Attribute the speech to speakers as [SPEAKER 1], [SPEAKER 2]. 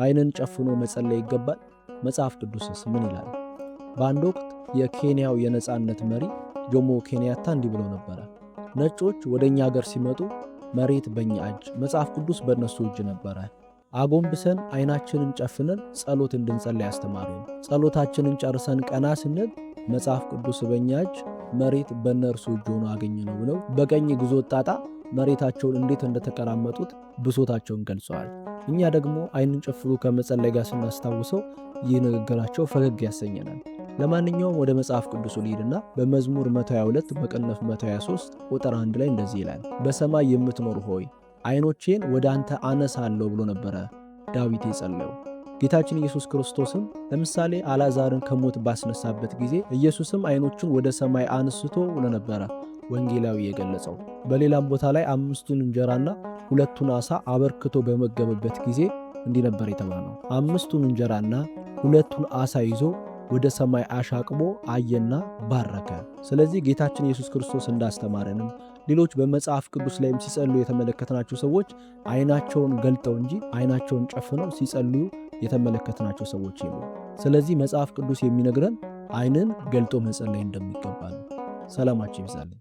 [SPEAKER 1] ዓይንን ጨፍኖ መጸለይ ይገባል? መጽሐፍ ቅዱስስ ምን ይላል? በአንድ ወቅት የኬንያው የነጻነት መሪ ጆሞ ኬንያታ እንዲህ ብሎ ነበረ። ነጮች ወደ እኛ ሀገር ሲመጡ መሬት በእኛ እጅ፣ መጽሐፍ ቅዱስ በእነሱ እጅ ነበረ። አጎንብሰን ዓይናችንን ጨፍነን ጸሎት እንድንጸልይ አስተማሩን። ጸሎታችንን ጨርሰን ቀና ስንል መጽሐፍ ቅዱስ በእኛ እጅ፣ መሬት በእነርሱ እጅ ሆኖ አገኘነው ብለው በቀኝ ግዞት ጣጣ መሬታቸውን እንዴት እንደተቀራመጡት ብሶታቸውን ገልጸዋል። እኛ ደግሞ ዓይንን ጨፍኖ ከመጸለይ ጋር ስናስታውሰው ይህ ንግግራቸው ፈገግ ያሰኘናል። ለማንኛውም ወደ መጽሐፍ ቅዱስ ልሂድና በመዝሙር 122 በቅንፍ 123 ቁጥር 1 ላይ እንደዚህ ይላል፣ በሰማይ የምትኖር ሆይ ዓይኖቼን ወደ አንተ አነሳለሁ ብሎ ነበረ ዳዊት የጸለየው። ጌታችን ኢየሱስ ክርስቶስም ለምሳሌ አልዓዛርን ከሞት ባስነሳበት ጊዜ ኢየሱስም ዓይኖቹን ወደ ሰማይ አንስቶ ለነበረ ወንጌላዊ የገለጸው። በሌላም ቦታ ላይ 5ቱን እንጀራና 2ቱን ዓሣ አበርክቶ በመገበበት ጊዜ እንዲህ ነበር የተባለው፣ 5ቱን እንጀራና 2ቱን ዓሣ ይዞ ወደ ሰማይ አሻቅቦ አየና ባረከ። ስለዚህ ጌታችን ኢየሱስ ክርስቶስ እንዳስተማረንም ሌሎች በመጽሐፍ ቅዱስ ላይም ሲጸልዩ የተመለከትናቸው ሰዎች ዓይናቸውን ገልጠው እንጂ ዓይናቸውን ጨፍነው ሲጸልዩ የተመለከትናቸው ሰዎች የሉ። ስለዚህ መጽሐፍ ቅዱስ የሚነግረን ዓይንን ገልጦ መጸለይ እንደሚገባ ነው። ሰላማችሁ ይብዛልኝ።